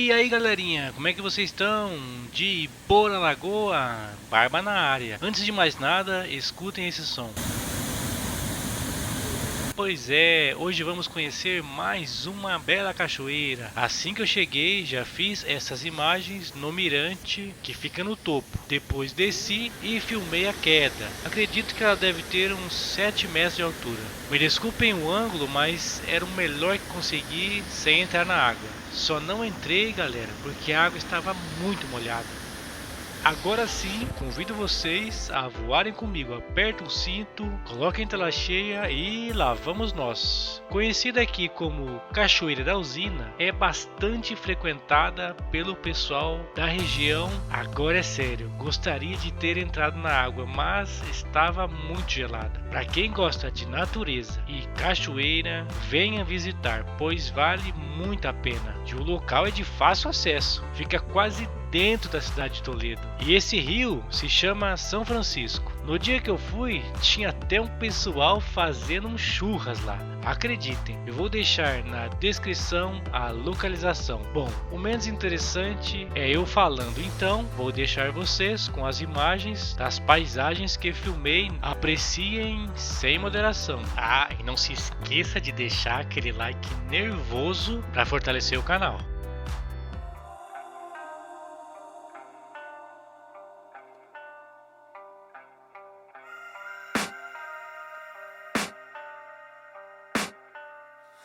E aí galerinha, como é que vocês estão? De boa na lagoa, Barba na área. Antes de mais nada, escutem esse som. Pois é, hoje vamos conhecer mais uma bela cachoeira. Assim que eu cheguei, já fiz essas imagens no mirante que fica no topo. Depois desci e filmei a queda. Acredito que ela deve ter uns 7 metros de altura. Me desculpem o ângulo, mas era o melhor que consegui sem entrar na água. Só não entrei, galera, porque a água estava muito molhada. Agora sim, convido vocês a voarem comigo. Apertem o cinto, coloquem tela cheia e lá vamos nós. Conhecida aqui como Cachoeira da Usina, é bastante frequentada pelo pessoal da região. Agora é sério, gostaria de ter entrado na água, mas estava muito gelada. Para quem gosta de natureza e cachoeira, venha visitar, pois vale muito a pena. E o local é de fácil acesso, fica quase dentro da cidade de Toledo. E esse rio se chama São Francisco. No dia que eu fui, tinha até um pessoal fazendo um churras lá. Acreditem, eu vou deixar na descrição a localização. Bom, o menos interessante é eu falando, então vou deixar vocês com as imagens das paisagens que filmei. Apreciem sem moderação. Ah, e não se esqueça de deixar aquele like nervoso para fortalecer o canal.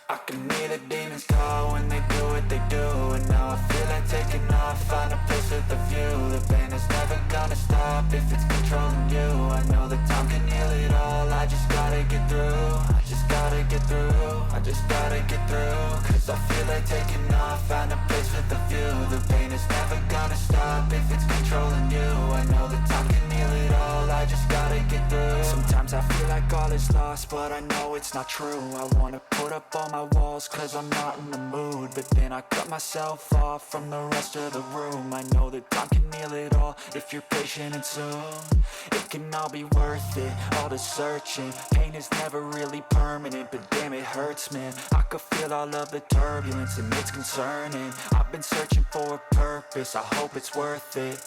I can hear the demons call when they do what they do. And now I feel like taking off, find a place with a view. The pain is never gonna stop if it's controlling you. I know that time can heal it all, I just gotta get through. I just gotta get through, I just gotta get through. Cause I feel like taking off, find a place with a view. The pain is never gonna stop if it's controlling you. I know that time can heal it all, I just gotta get through. Sometimes I feel like all is lost, but I know it's not true. I wanna put up all my walls cause I'm not in the mood, but then I cut myself off from the rest of the room. I know that time can heal it all if you're patient and soon it can all be worth it, all the searching. Pain is never really permanent, but damn it hurts, man. I could feel all of the turbulence and it's concerning. I've been searching for a purpose, I hope it's worth it.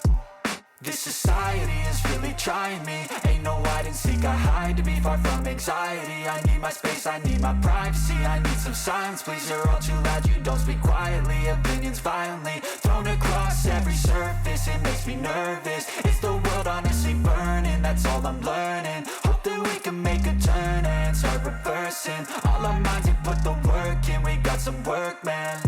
This society is really trying me. Ain't no hide and seek, I hide to be far from anxiety. I need my space, I need my privacy. I need some silence, please, you're all too loud. You don't speak quietly, opinions violently thrown across every surface. It makes me nervous, it's the world honestly burning. That's all I'm learning, hope that we can make a turn and start reversing all our minds and put the work in. We got some work, man.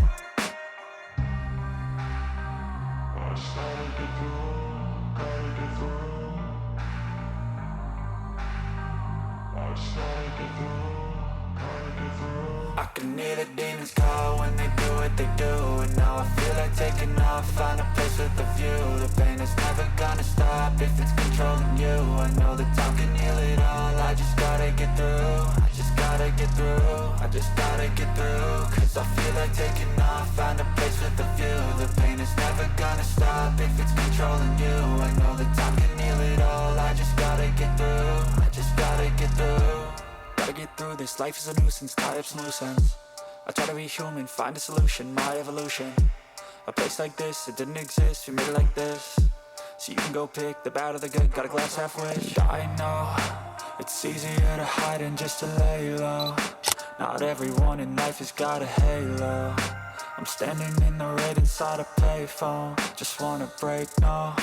I can hear the demons call when they do what they do. And now I feel like taking off, find a place with a view. The pain is never gonna stop if it's controlling you. I know that time can heal it all, I just gotta get through. I just gotta get through, I just gotta get through. Cause I feel like taking off, find a place with a view. The pain is never gonna stop if it's controlling you. I know that time can heal it all, I just gotta get through. I just gotta get through. Gotta get through this, life is a nuisance, tie up some loose ends. I try to be human, find a solution, my evolution. A place like this, it didn't exist, we made it like this. So you can go pick the bad or the good, got a glass halfway. I know, it's easier to hide than just to lay low. Not everyone in life has got a halo. I'm standing in the red inside a payphone, just wanna break, no.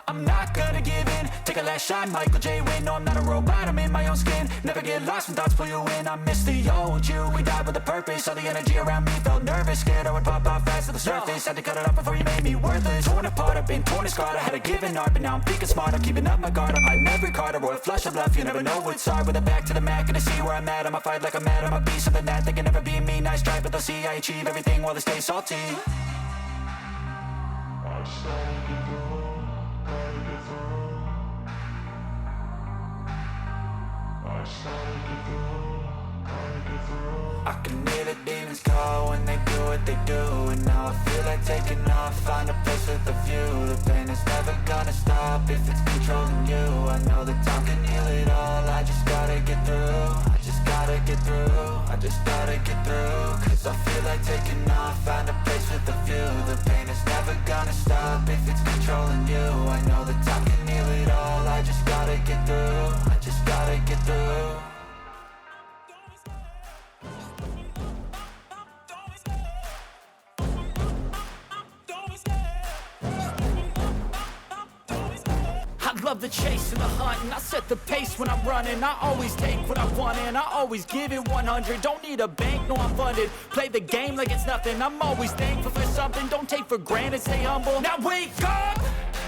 I'm not gonna give in, take a last shot, Michael J. Win. No, I'm not a robot, I'm in my own skin. Never get lost when thoughts pull you in. I miss the old you, we died with a purpose. All the energy around me felt nervous, scared I would pop off fast to the surface. Had to cut it off before you made me worthless. Torn apart, I've been torn and scarred. I had a given art, but now I'm thinking smart. I'm keeping up my guard, I'm hiding every card. A royal flush of love, you never know what's hard. With a back to the mat, gonna see where I'm at. I'ma fight like I'm mad, I'ma be something that they can never be me. Nice try, but they'll see I achieve everything while they stay salty. I can hear the demons call when they do what they do. And now I feel like taking off, find a place with a view. The pain is never gonna stop if it's controlling you. I know that time can heal it all, I just gotta get through. I just gotta get through, I just gotta get through. Cause I feel like taking off, find a place with a view. The pain is never gonna stop if it's controlling you. I know that time can heal it all, I just gotta get through. I just gotta get through. I love the chase and the hunt, and I set the pace when I'm running. I always take what I want and I always give it 100. Don't need a bank, no I'm funded. Play the game like it's nothing. I'm always thankful for something. Don't take for granted, stay humble. Now wake up!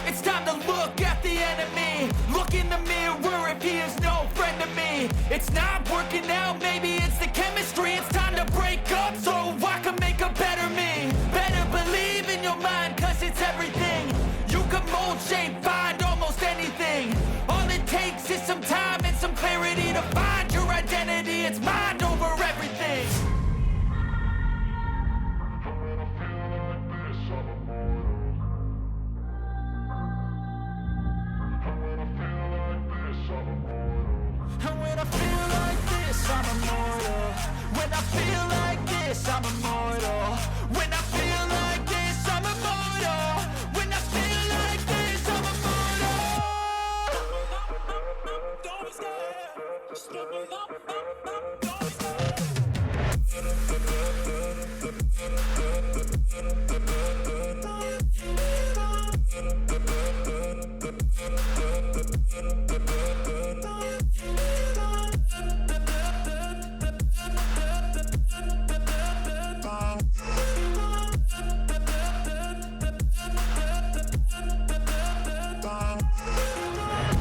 It's time to look at the enemy. Look in the mirror if he is no friend to me. It's not working out, maybe it's the chemistry. It's time to break up so I can make a better me. Better believe in your mind, cause it's everything. You can mold, shape, find almost anything. All it takes is some time and some clarity to find your identity. It's mind over everything. And when I feel like this, I'm immortal. When I feel like this, I'm immortal. When I feel like this, I'm immortal. When I feel like this, I'm immortal. Don't be scared. Just give me up. Don't be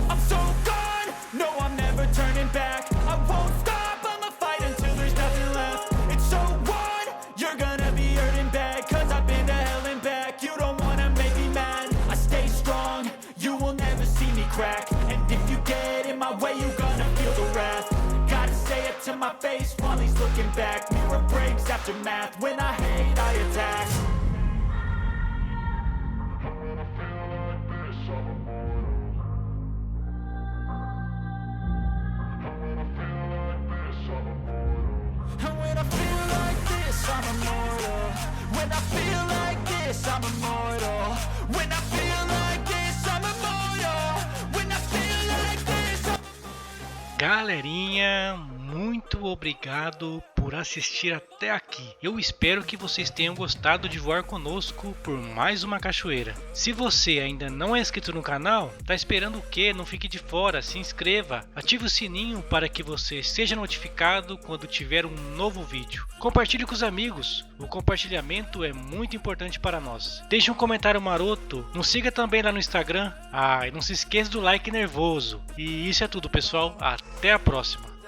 I'm so gone, no I'm never turning back. I won't stop, I'ma fight until there's nothing left. It's so on, you're gonna be hurting bad. Cause I've been to hell and back. You don't wanna make me mad. I stay strong, you will never see me crack. And if you get in my way, you're gonna feel the wrath. Gotta say it to my face while he's looking back. Mirror breaks after math. When I hate, I attack. And when I feel like this, I'm immortal. When I feel like this, I'm immortal. When I feel like this, I'm immortal. When I feel like this, I'm... Galerinha, muito obrigado por assistir até aqui. Eu espero que vocês tenham gostado de voar conosco por mais uma cachoeira. Se você ainda não é inscrito no canal, tá esperando o quê? Não fique de fora, se inscreva, ative o sininho para que você seja notificado quando tiver um novo vídeo. Compartilhe com os amigos, o compartilhamento é muito importante para nós. Deixe um comentário maroto, nos siga também lá no Instagram. E não se esqueça do like nervoso. E isso é tudo, pessoal, até a próxima.